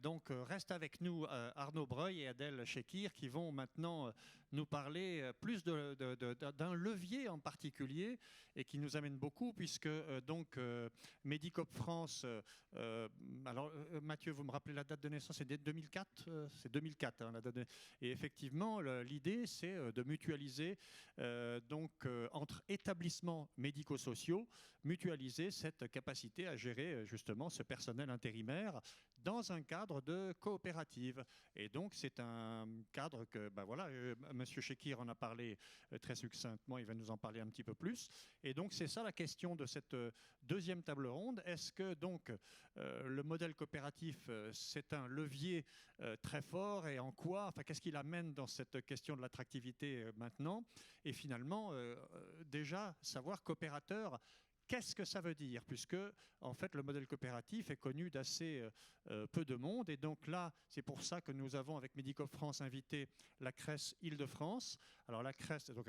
Donc reste avec nous Arnaud Breuil et Adèle Chekir qui vont maintenant nous parler plus d'un levier en particulier et qui nous amène beaucoup puisque donc Medicoop France, alors Mathieu, vous me rappelez la date de naissance, c'est 2004, c'est 2004 hein, la date et effectivement l'idée c'est de mutualiser donc entre établissements médico-sociaux, mutualiser cette capacité à gérer justement ce personnel intérimaire dans un cadre de coopérative. Et donc, c'est un cadre que, ben voilà, Monsieur Chekir en a parlé très succinctement, il va nous en parler un petit peu plus. Et donc, c'est ça la question de cette deuxième table ronde. Est-ce que donc le modèle coopératif, c'est un levier très fort et en quoi, enfin, qu'est-ce qu'il amène dans cette question de l'attractivité maintenant? Et finalement, déjà, savoir coopérateur, qu'est-ce que ça veut dire? Puisque, en fait, le modèle coopératif est connu d'assez peu de monde. Et donc là, c'est pour ça que nous avons, avec Medicoop France, invité la CRES Île-de-France. Alors la CRES, donc,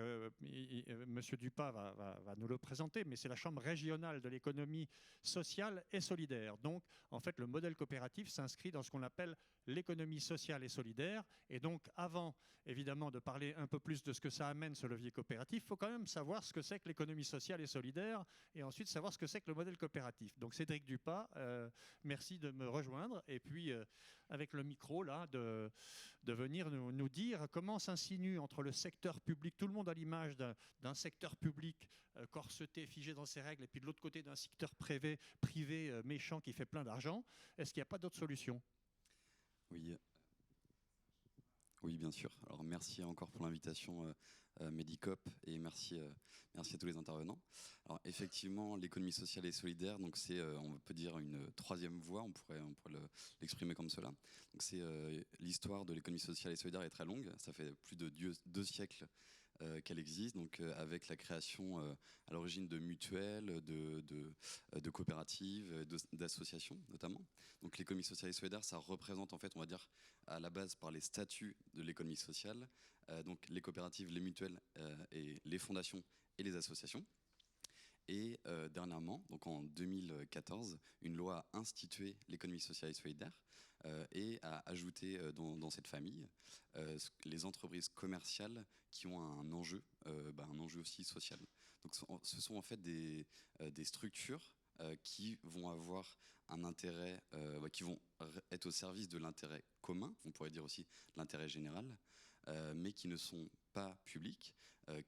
Monsieur Dupas va nous le présenter, mais c'est la Chambre régionale de l'économie sociale et solidaire. Donc, en fait, le modèle coopératif s'inscrit dans ce qu'on appelle l'économie sociale et solidaire. Et donc, avant, évidemment, de parler un peu plus de ce que ça amène, ce levier coopératif, il faut quand même savoir ce que c'est que l'économie sociale et solidaire et ensuite savoir ce que c'est que le modèle coopératif. Donc Cédric Dupas, merci de me rejoindre et puis avec le micro là de venir nous dire comment s'insinue entre le secteur public, tout le monde a l'image d'un secteur public corseté, figé dans ses règles et puis de l'autre côté d'un secteur privé méchant qui fait plein d'argent. Est-ce qu'il n'y a pas d'autre solution? Oui. Oui, bien sûr. Alors, merci encore pour l'invitation, Medicoop, et merci à tous les intervenants. Alors, effectivement, l'économie sociale et solidaire, donc c'est, on peut dire, une troisième voie, on pourrait l'exprimer comme cela. Donc, c'est l'histoire de l'économie sociale et solidaire est très longue. Ça fait plus de deux siècles qu'elle existe, donc avec la création à l'origine de mutuelles, de coopératives, d'associations notamment. Donc l'économie sociale et solidaire, ça représente en fait, on va dire, à la base par les statuts de l'économie sociale, donc les coopératives, les mutuelles et les fondations et les associations. Et dernièrement, donc en 2014, une loi a institué l'économie sociale et solidaire et a ajouté dans cette famille les entreprises commerciales qui ont un enjeu aussi social. Donc ce sont en fait des structures qui vont avoir un intérêt, qui vont être au service de l'intérêt commun, on pourrait dire aussi de l'intérêt général, mais qui ne sont pas publics,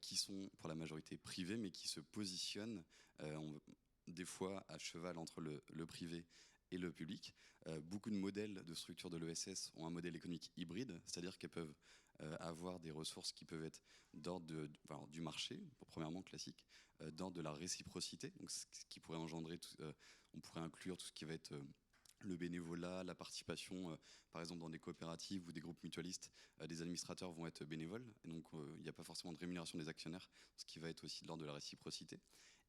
qui sont pour la majorité privés, mais qui se positionnent des fois à cheval entre le privé et le public. Beaucoup de modèles de structure de l'ESS ont un modèle économique hybride, c'est-à-dire qu'elles peuvent avoir des ressources qui peuvent être d'ordre du marché, premièrement classique, d'ordre de la réciprocité, donc ce qui pourrait engendrer, on pourrait inclure tout ce qui va être le bénévolat, la participation, par exemple dans des coopératives ou des groupes mutualistes, des administrateurs vont être bénévoles, et donc il n'y a pas forcément de rémunération des actionnaires, ce qui va être aussi de l'ordre de la réciprocité,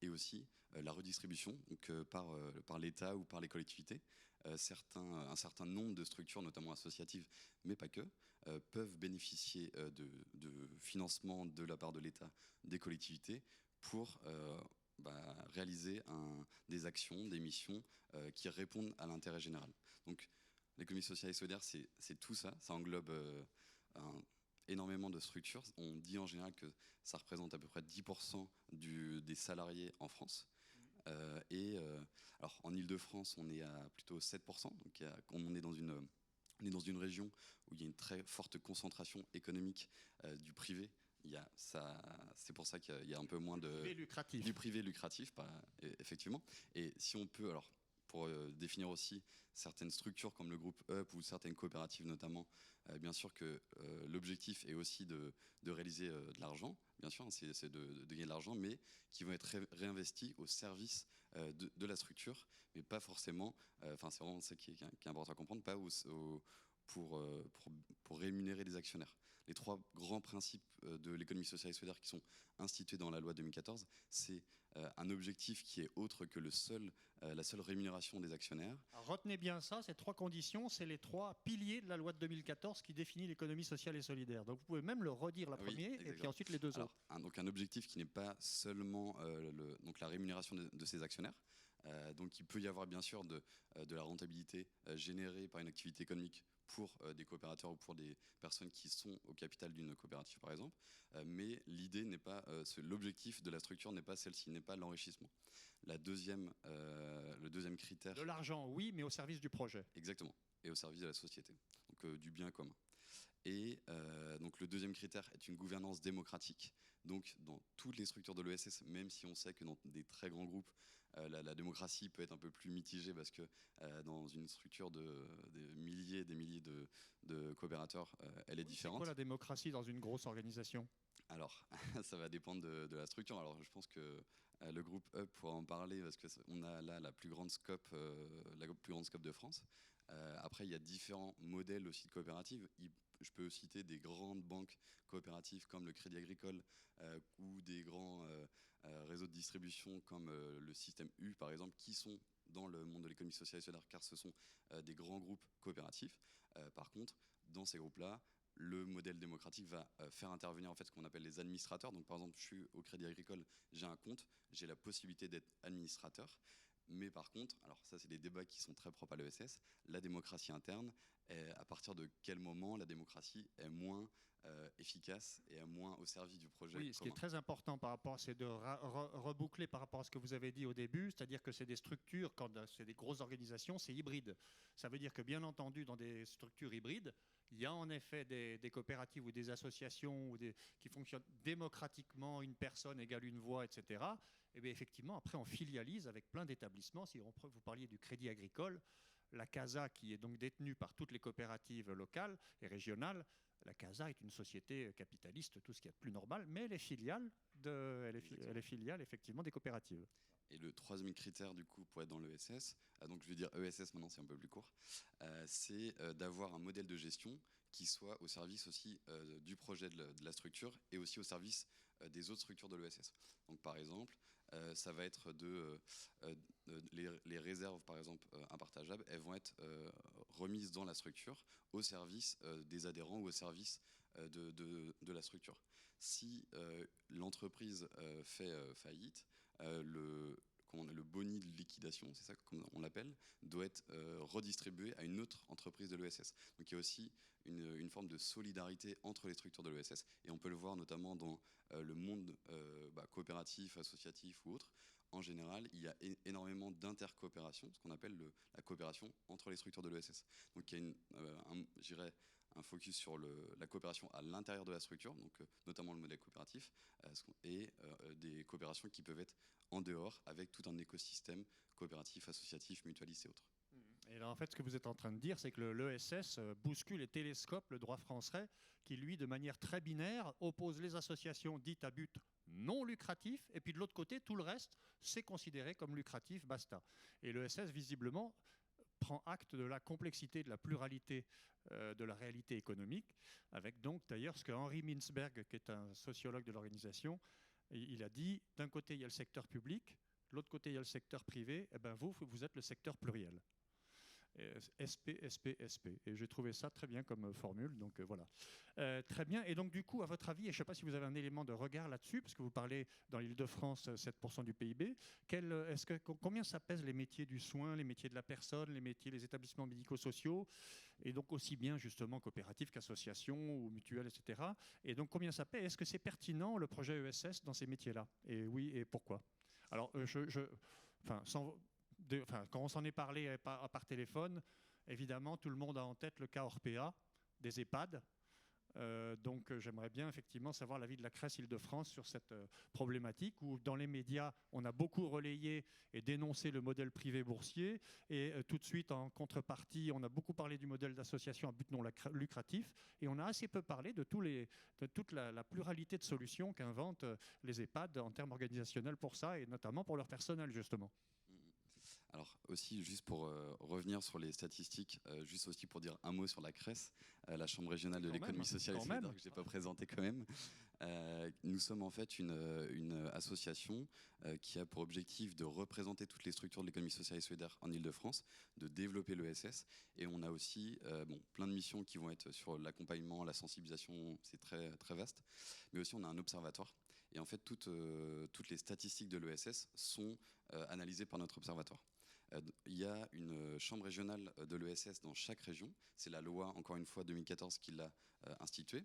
et aussi la redistribution donc, par l'État ou par les collectivités. Un certain nombre de structures, notamment associatives, mais pas que, peuvent bénéficier de financement de la part de l'État, des collectivités, pour réaliser des actions, des missions qui répondent à l'intérêt général. Donc l'économie sociale et solidaire, c'est tout ça, ça englobe énormément de structures. On dit en général que ça représente à peu près 10% des salariés en France. Alors en Île-de-France, on est à plutôt 7%, donc on est dans une région où il y a une très forte concentration économique du privé. C'est pour ça qu'il y a un peu moins du privé lucratif, effectivement. Et si on peut, alors pour définir aussi certaines structures comme le groupe UP ou certaines coopératives notamment, bien sûr que l'objectif est aussi de réaliser de l'argent, bien sûr, c'est de gagner de l'argent, mais qui vont être réinvestis au service de la structure, mais pas forcément, c'est vraiment ça qui est important à comprendre, pas pour rémunérer les actionnaires. Les trois grands principes de l'économie sociale et solidaire qui sont institués dans la loi 2014, c'est un objectif qui est autre que la seule rémunération des actionnaires. Alors, retenez bien ça, ces trois conditions, c'est les trois piliers de la loi de 2014 qui définit l'économie sociale et solidaire. Donc vous pouvez même le redire la première et puis ensuite les deux autres. Donc un objectif qui n'est pas seulement donc la rémunération de ces actionnaires, Donc il peut y avoir bien sûr de la rentabilité générée par une activité économique pour des coopérateurs ou pour des personnes qui sont au capital d'une coopérative par exemple, mais l'idée n'est pas, l'objectif de la structure n'est pas celle-ci, n'est pas l'enrichissement. Le deuxième critère... De l'argent, oui, mais au service du projet. Exactement, et au service de la société, donc du bien commun. Et donc le deuxième critère est une gouvernance démocratique. Donc dans toutes les structures de l'ESS, même si on sait que dans des très grands groupes, la démocratie peut être un peu plus mitigée parce que dans une structure des milliers de coopérateurs, elle est différente. C'est quoi la démocratie dans une grosse organisation? Alors, ça va dépendre de la structure. Alors, je pense que le groupe Up pourra en parler parce qu'on a là la plus grande scope de France. Après, il y a différents modèles aussi de coopératives. Je peux citer des grandes banques coopératives comme le Crédit Agricole ou des grands réseaux de distribution comme le Système U, par exemple, qui sont dans le monde de l'économie sociale et solidaire, car ce sont des grands groupes coopératifs. Par contre, dans ces groupes-là, le modèle démocratique va faire intervenir en fait ce qu'on appelle les administrateurs. Donc par exemple, je suis au Crédit Agricole, j'ai un compte, j'ai la possibilité d'être administrateur. Mais par contre, alors ça c'est des débats qui sont très propres à l'ESS, la démocratie interne, à partir de quel moment la démocratie est moins efficace et est moins au service du projet Oui, commun. ce qui est très important par rapport, c'est de reboucler par rapport à ce que vous avez dit au début, c'est-à-dire que c'est des structures, quand c'est des grosses organisations, c'est hybride. Ça veut dire que bien entendu, dans des structures hybrides, il y a en effet des coopératives ou des associations qui fonctionnent démocratiquement, une personne égale une voix, etc. Et bien effectivement, après, on filialise avec plein d'établissements. Si vous parliez du Crédit Agricole, la CASA, qui est donc détenue par toutes les coopératives locales et régionales, la CASA est une société capitaliste, tout ce qui est plus normal, mais elle est filiale, effectivement des coopératives. Et le troisième critère, du coup, pour être dans l'ESS, donc je vais dire ESS maintenant, c'est un peu plus court, c'est d'avoir un modèle de gestion qui soit au service aussi du projet de la structure et aussi au service des autres structures de l'ESS. Donc par exemple, ça va être les réserves, par exemple, impartageables, elles vont être remises dans la structure au service des adhérents ou au service de la structure. Si l'entreprise fait faillite, le boni de liquidation, c'est ça qu'on l'appelle, doit être redistribué à une autre entreprise de l'ESS. Donc il y a aussi une forme de solidarité entre les structures de l'ESS. Et on peut le voir notamment dans le monde coopératif, associatif ou autre. En général, il y a énormément d'intercoopération, ce qu'on appelle la coopération entre les structures de l'ESS. Donc il y a un focus sur la coopération à l'intérieur de la structure, donc notamment le modèle coopératif, et des coopérations qui peuvent être en dehors avec tout un écosystème coopératif, associatif, mutualiste et autres. Et là, en fait, ce que vous êtes en train de dire, c'est que l'ESS bouscule et télescope le droit français qui, lui, de manière très binaire, oppose les associations dites à but non lucratif, et puis de l'autre côté, tout le reste, c'est considéré comme lucratif, basta. Et l'ESS, visiblement, prend acte de la complexité, de la pluralité de la réalité économique, avec donc d'ailleurs ce que Henri Mintzberg, qui est un sociologue de l'organisation, il a dit, d'un côté il y a le secteur public, de l'autre côté il y a le secteur privé, et ben vous êtes le secteur pluriel. SP, SP, SP. Et j'ai trouvé ça très bien comme formule, donc voilà. Très bien, et donc du coup, à votre avis, et je ne sais pas si vous avez un élément de regard là-dessus, parce que vous parlez dans l'Île-de-France 7% du PIB, combien ça pèse les métiers du soin, les métiers de la personne, les établissements médico-sociaux, et donc aussi bien justement coopératifs qu'associations ou mutuelles, etc. Et donc combien ça pèse? Est-ce que c'est pertinent le projet ESS dans ces métiers-là? Et oui, et pourquoi? Alors, quand on s'en est parlé par téléphone, évidemment, tout le monde a en tête le cas Orpea, des EHPAD. Donc j'aimerais bien effectivement savoir l'avis de la CRES Île-de-France sur cette problématique où dans les médias on a beaucoup relayé et dénoncé le modèle privé boursier et tout de suite en contrepartie on a beaucoup parlé du modèle d'association à but non lucratif et on a assez peu parlé de toute la pluralité de solutions qu'inventent les EHPAD en termes organisationnels pour ça et notamment pour leur personnel justement. Alors aussi, juste pour revenir sur les statistiques, juste aussi pour dire un mot sur la CRES, la Chambre régionale de l'économie sociale et solidaire, que je n'ai pas présentée quand même. Nous sommes en fait une association qui a pour objectif de représenter toutes les structures de l'économie sociale et solidaire en Île-de-France, de développer l'ESS. Et on a aussi plein de missions qui vont être sur l'accompagnement, la sensibilisation, c'est très, très vaste. Mais aussi on a un observatoire. Et en fait, toutes les statistiques de l'ESS sont analysées par notre observatoire. Il y a une chambre régionale de l'ESS dans chaque région. C'est la loi, encore une fois, 2014 qui l'a instituée.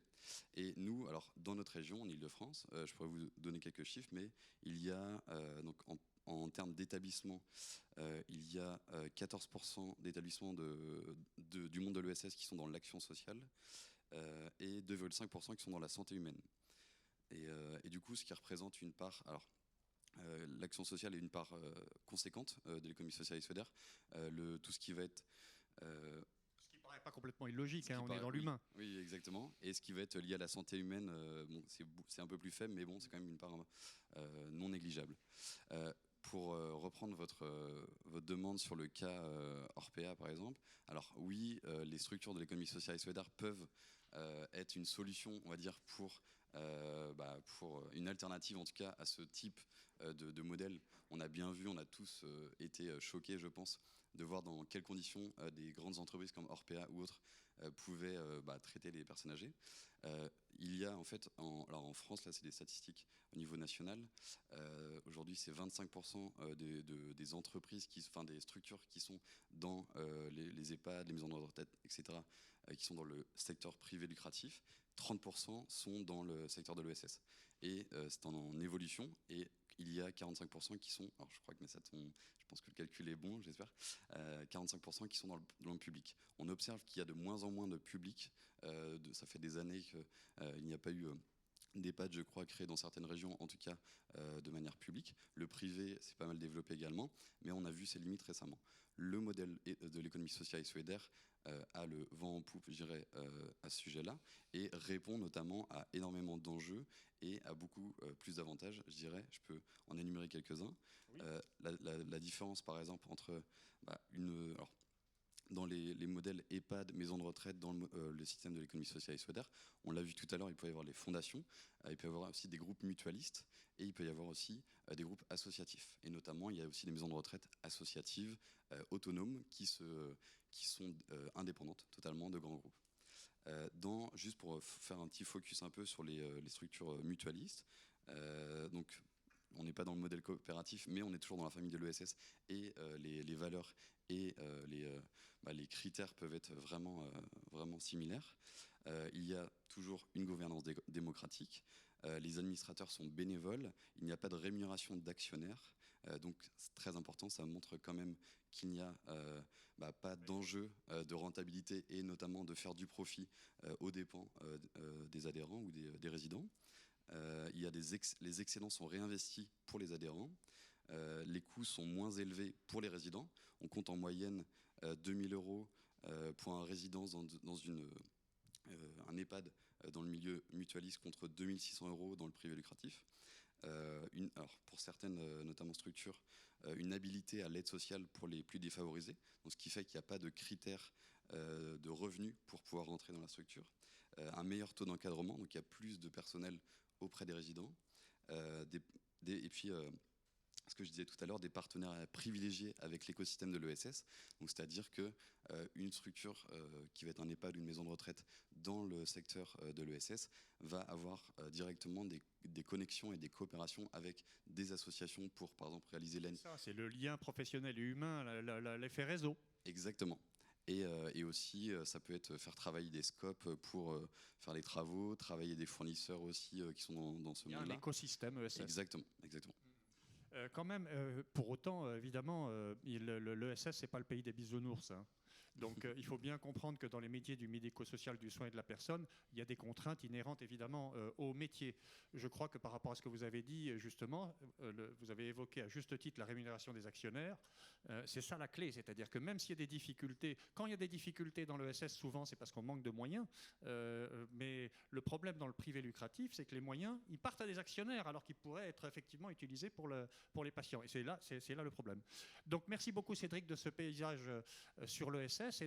Et nous, alors, dans notre région, en Île-de-France, je pourrais vous donner quelques chiffres, mais il y a, donc, en termes d'établissements, il y a 14% d'établissements du monde de l'ESS qui sont dans l'action sociale et 2,5% qui sont dans la santé humaine. Et du coup, ce qui représente une part... Alors, l'action sociale est une part conséquente de l'économie sociale et solidaire. Tout ce qui va être... Ce qui ne paraît pas complètement illogique, on est dans l'humain. Oui, exactement. Et ce qui va être lié à la santé humaine, bon, c'est un peu plus faible, mais bon, c'est quand même une part non négligeable. Pour reprendre votre demande sur le cas Orpea, par exemple, alors oui, les structures de l'économie sociale et solidaire peuvent être une solution, on va dire, pour une alternative, en tout cas, à ce type de modèle. On a bien vu, on a tous été choqués, je pense, de voir dans quelles conditions des grandes entreprises comme Orpea ou autres pouvaient traiter les personnes âgées. Il y a en fait, en France, là c'est des statistiques au niveau national, aujourd'hui c'est 25% des entreprises, des structures qui sont dans les EHPAD, les maisons de retraite, etc., qui sont dans le secteur privé lucratif. 30% sont dans le secteur de l'ESS. Et c'est en évolution. Et il y a 45% qui sont, alors je crois que je pense que le calcul est bon, j'espère, 45% qui sont dans le public. On observe qu'il y a de moins en moins de public. Ça fait des années qu'il n'y a pas eu d'EHPAD, je crois, créés dans certaines régions, en tout cas de manière publique. Le privé s'est pas mal développé également, mais on a vu ses limites récemment. Le modèle de l'économie sociale et solidaire a le vent en poupe, je dirais, à ce sujet-là, et répond notamment à énormément d'enjeux et à beaucoup plus d'avantages, je dirais. Je peux en énumérer quelques-uns. Oui. La différence, par exemple, entre alors, dans les modèles EHPAD, maisons de retraite, dans le système de l'économie sociale et solidaire, on l'a vu tout à l'heure, il peut y avoir les fondations, il peut y avoir aussi des groupes mutualistes, et il peut y avoir aussi des groupes associatifs. Et notamment, il y a aussi des maisons de retraite associatives, autonomes, qui sont indépendantes totalement de grands groupes. Juste pour faire un petit focus un peu sur les structures mutualistes, donc on n'est pas dans le modèle coopératif, mais on est toujours dans la famille de l'ESS, et les valeurs et les critères peuvent être vraiment, vraiment similaires. Il y a toujours une gouvernance démocratique. Les administrateurs sont bénévoles. Il n'y a pas de rémunération d'actionnaires. Donc c'est très important, ça montre quand même qu'il n'y a pas d'enjeu de rentabilité et notamment de faire du profit aux dépens des adhérents ou des résidents. Les excédents sont réinvestis pour les adhérents. Les coûts sont moins élevés pour les résidents. On compte en moyenne 2 000 € pour un résident dans un EHPAD dans le milieu mutualiste contre 2 600 € dans le privé lucratif. Alors pour certaines, notamment structures, une habilité à l'aide sociale pour les plus défavorisés, donc ce qui fait qu'il n'y a pas de critères de revenus pour pouvoir rentrer dans la structure. Un meilleur taux d'encadrement, donc il y a plus de personnel auprès des résidents. Et puis, ce que je disais tout à l'heure, des partenariats privilégiés avec l'écosystème de l'ESS. Donc, c'est-à-dire qu'une structure qui va être un EHPAD ou une maison de retraite dans le secteur de l'ESS va avoir directement des connexions et des coopérations avec des associations pour, par exemple, réaliser l'AN. Ça, c'est le lien professionnel et humain, l'effet réseau. Exactement. Et aussi, ça peut être faire travailler des scopes pour faire les travaux, travailler des fournisseurs aussi qui sont dans ce monde-là. L'écosystème ESS. Exactement. Quand même, pour autant, évidemment, l'ESS, ce n'est pas le pays des bisounours. Hein. Donc il faut bien comprendre que dans les métiers du médico-social, du soin et de la personne, il y a des contraintes inhérentes évidemment au métier. Je crois que par rapport à ce que vous avez dit, justement, vous avez évoqué à juste titre la rémunération des actionnaires. C'est ça la clé, c'est-à-dire que même s'il y a des difficultés, quand il y a des difficultés dans l'ESS, souvent c'est parce qu'on manque de moyens. Mais le problème dans le privé lucratif, c'est que les moyens, ils partent à des actionnaires alors qu'ils pourraient être effectivement utilisés pour les patients. Et c'est là le problème. Donc merci beaucoup Cédric de ce paysage sur l'ESS.